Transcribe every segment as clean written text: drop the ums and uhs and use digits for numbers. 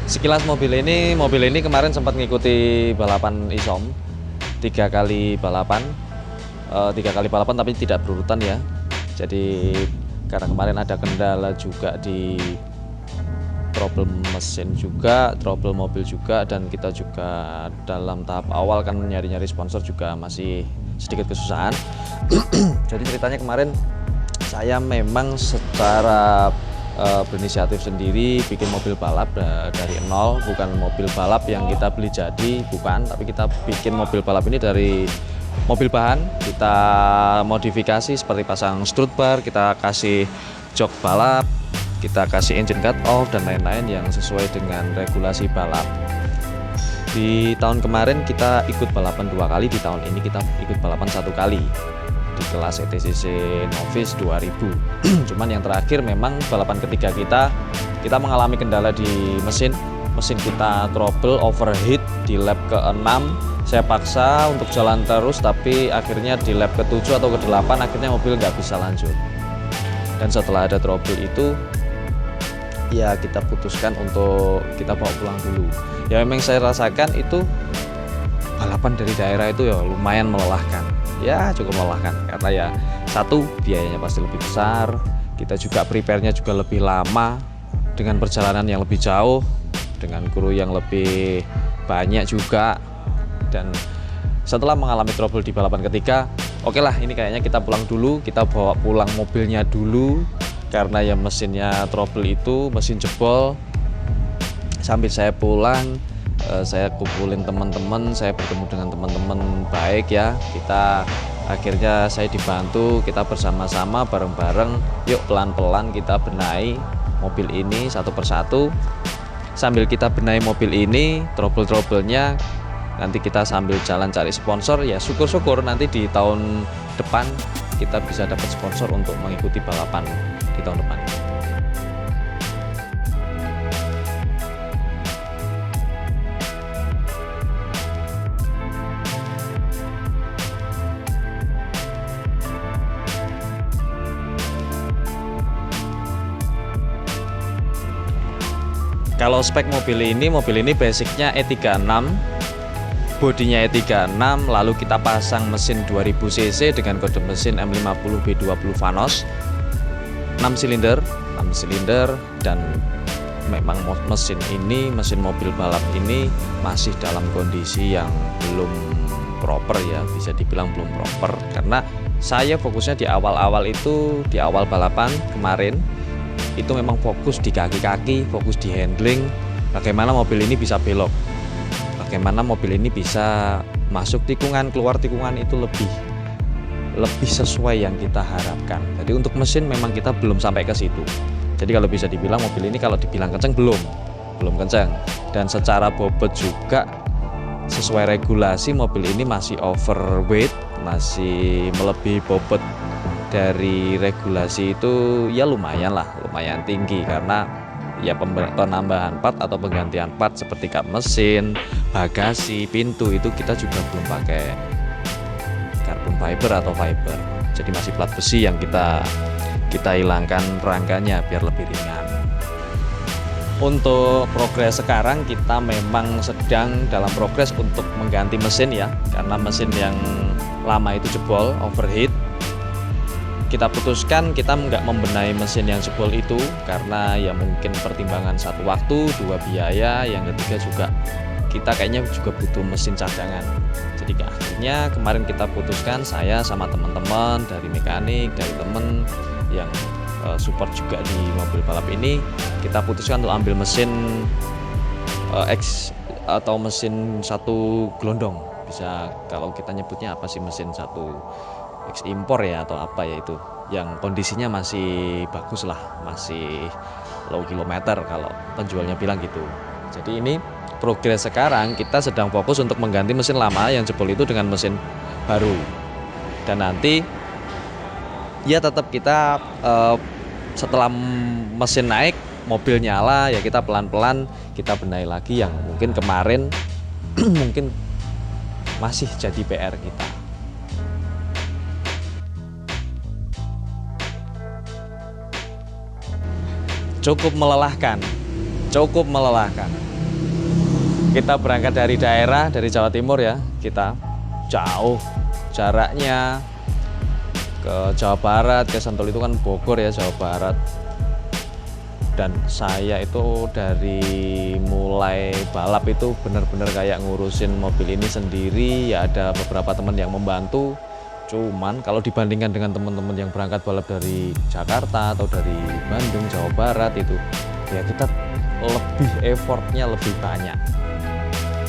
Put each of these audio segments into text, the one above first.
Sekilas mobil ini kemarin sempat ngikuti balapan ISOM, tiga kali balapan tapi tidak berurutan ya. Jadi karena kemarin ada kendala juga di trouble mesin juga, trouble mobil juga, dan kita juga dalam tahap awal kan nyari-nyari sponsor juga masih sedikit kesusahan. Jadi ceritanya kemarin saya memang secara berinisiatif sendiri bikin mobil balap dari nol, bukan mobil balap yang kita beli jadi, bukan, tapi kita bikin mobil balap ini dari mobil bahan, kita modifikasi seperti pasang strut bar, kita kasih jok balap, kita kasih engine cut off dan lain-lain yang sesuai dengan regulasi balap. Di tahun kemarin kita ikut balapan 2 kali, di tahun ini kita ikut balapan 1 kali di kelas ETCC Novice 2000. Cuman yang terakhir memang balapan ketiga kita mengalami kendala di mesin kita trouble overheat di lap ke-6. Saya paksa untuk jalan terus, tapi akhirnya di lap ke-7 atau ke-8 akhirnya mobil nggak bisa lanjut. Dan setelah ada trouble itu ya kita putuskan untuk kita bawa pulang dulu. Ya memang saya rasakan itu balapan dari daerah itu ya lumayan melelahkan. Ya cukup melelahkan karena ya satu, biayanya pasti lebih besar, kita juga prepare-nya juga lebih lama, dengan perjalanan yang lebih jauh, dengan kru yang lebih banyak juga. Dan setelah mengalami trouble di balapan ketiga, oke lah ini kayaknya kita pulang dulu, kita bawa pulang mobilnya dulu, karena ya mesinnya trouble itu, mesin jebol. Sambil saya pulang, saya kumpulin teman-teman, saya bertemu dengan teman-teman baik ya. Akhirnya saya dibantu, kita bersama-sama bareng-bareng, yuk pelan-pelan kita benahi mobil ini satu persatu. Sambil kita benahi mobil ini, trouble-troublenya nanti kita sambil jalan cari sponsor. Ya syukur-syukur nanti di tahun depan kita bisa dapat sponsor untuk mengikuti balapan di tahun depan. Kalau spek mobil ini basicnya E36, bodinya E36, lalu kita pasang mesin 2000 cc dengan kode mesin M50 B20 Vanos, 6 silinder, dan memang mesin mobil balap ini masih dalam kondisi yang belum proper ya, bisa dibilang belum proper, karena saya fokusnya di awal-awal itu, di awal balapan kemarin itu memang fokus di kaki-kaki, fokus di handling, bagaimana mobil ini bisa belok, bagaimana mobil ini bisa masuk tikungan, keluar tikungan itu lebih sesuai yang kita harapkan. Jadi untuk mesin memang kita belum sampai ke situ. Jadi kalau bisa dibilang mobil ini kalau dibilang kenceng belum kenceng. Dan secara bobot juga sesuai regulasi mobil ini masih overweight, masih melebihi bobot dari regulasi itu ya lumayan tinggi, karena ya penambahan part atau penggantian part seperti kap mesin, bagasi, pintu itu kita juga belum pakai carbon fiber atau fiber. Jadi masih plat besi yang kita hilangkan rangkanya biar lebih ringan. Untuk progres sekarang kita memang sedang dalam progres untuk mengganti mesin ya, karena mesin yang lama itu jebol, overheat. Kita putuskan kita nggak membenahi mesin yang jebol itu karena ya mungkin pertimbangan satu waktu, dua biaya, yang ketiga juga kita kayaknya juga butuh mesin cadangan. Jadi akhirnya kemarin kita putuskan, saya sama teman-teman dari mekanik, dari temen yang support juga di mobil balap ini, kita putuskan untuk ambil mesin X atau mesin satu gelondong. Bisa kalau kita nyebutnya apa sih, mesin satu X impor ya atau apa ya, itu yang kondisinya masih bagus lah, masih low kilometer kalau penjualnya bilang gitu. Jadi ini progres sekarang kita sedang fokus untuk mengganti mesin lama yang jebol itu dengan mesin baru, dan nanti ya tetap kita setelah mesin naik, mobil nyala, ya kita pelan-pelan kita benahi lagi yang mungkin kemarin mungkin masih jadi PR kita. Cukup melelahkan. Kita berangkat dari daerah, dari Jawa Timur ya, kita jauh jaraknya ke Jawa Barat, ke Sentul itu kan Bogor ya, Jawa Barat. Dan saya itu dari mulai balap itu benar-benar kayak ngurusin mobil ini sendiri, ya ada beberapa teman yang membantu. Cuman kalau dibandingkan dengan teman-teman yang berangkat balap dari Jakarta atau dari Bandung, Jawa Barat itu, ya kita lebih effortnya lebih banyak.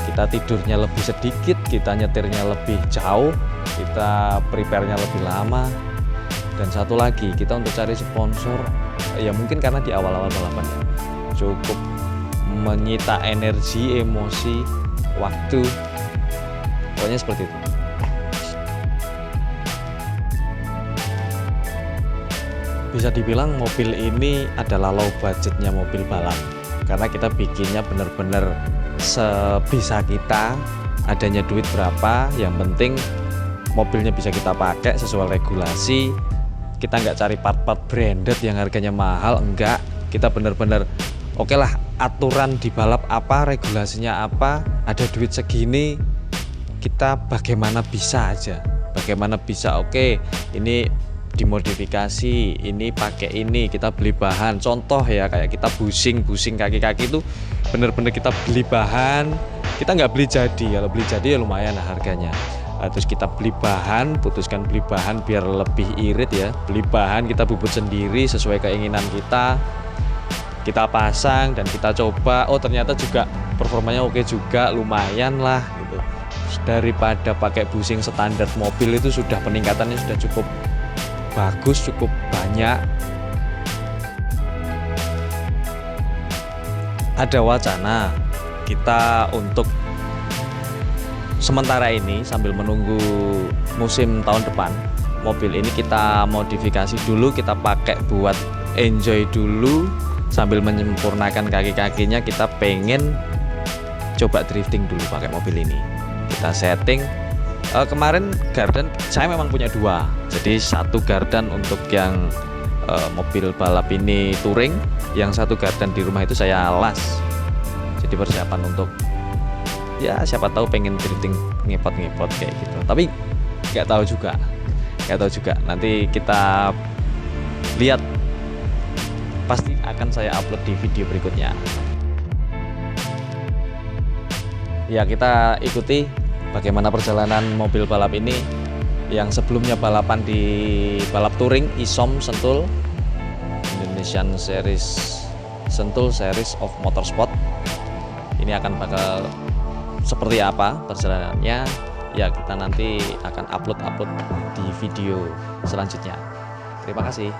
Kita tidurnya lebih sedikit, kita nyetirnya lebih jauh, kita prepare-nya lebih lama. Dan satu lagi, kita untuk cari sponsor, ya mungkin karena di awal-awal balapan ya, cukup menyita energi, emosi, waktu, pokoknya seperti itu. Bisa dibilang mobil ini adalah low budgetnya mobil balap, karena kita bikinnya benar-benar sebisa kita, adanya duit berapa, yang penting mobilnya bisa kita pakai sesuai regulasi. Kita nggak cari part-part branded yang harganya mahal, enggak. Kita benar-benar oke lah, aturan di balap apa, regulasinya apa, ada duit segini, kita bagaimana bisa aja, bagaimana bisa. Oke, ini dimodifikasi, ini pakai ini, kita beli bahan. Contoh ya, kayak kita busing kaki-kaki itu bener-bener kita beli bahan, kita nggak beli jadi. Kalau beli jadi ya lumayan lah harganya. Terus kita beli bahan, putuskan beli bahan biar lebih irit ya, beli bahan kita bubut sendiri sesuai keinginan kita pasang dan kita coba. Oh ternyata juga performanya oke juga, lumayan lah gitu. Daripada pakai busing standar mobil itu sudah peningkatannya sudah cukup bagus, cukup banyak. Ada wacana kita untuk sementara ini sambil menunggu musim tahun depan, mobil ini kita modifikasi dulu, kita pakai buat enjoy dulu sambil menyempurnakan kaki-kakinya. Kita pengen coba drifting dulu pakai mobil ini. Kita setting. Kemarin gardan saya memang punya dua, jadi satu gardan untuk yang mobil balap ini touring, yang satu gardan di rumah itu saya las. Jadi persiapan untuk ya siapa tahu pengen drifting ngepot kayak gitu. Tapi nggak tahu juga. Nanti kita lihat. Pasti akan saya upload di video berikutnya. Ya kita ikuti bagaimana perjalanan mobil balap ini yang sebelumnya balapan di balap touring ISOM Sentul, Indonesian Series Sentul Series of Motorsport. Ini akan bakal seperti apa perjalanannya, ya kita nanti akan upload di video selanjutnya. Terima kasih.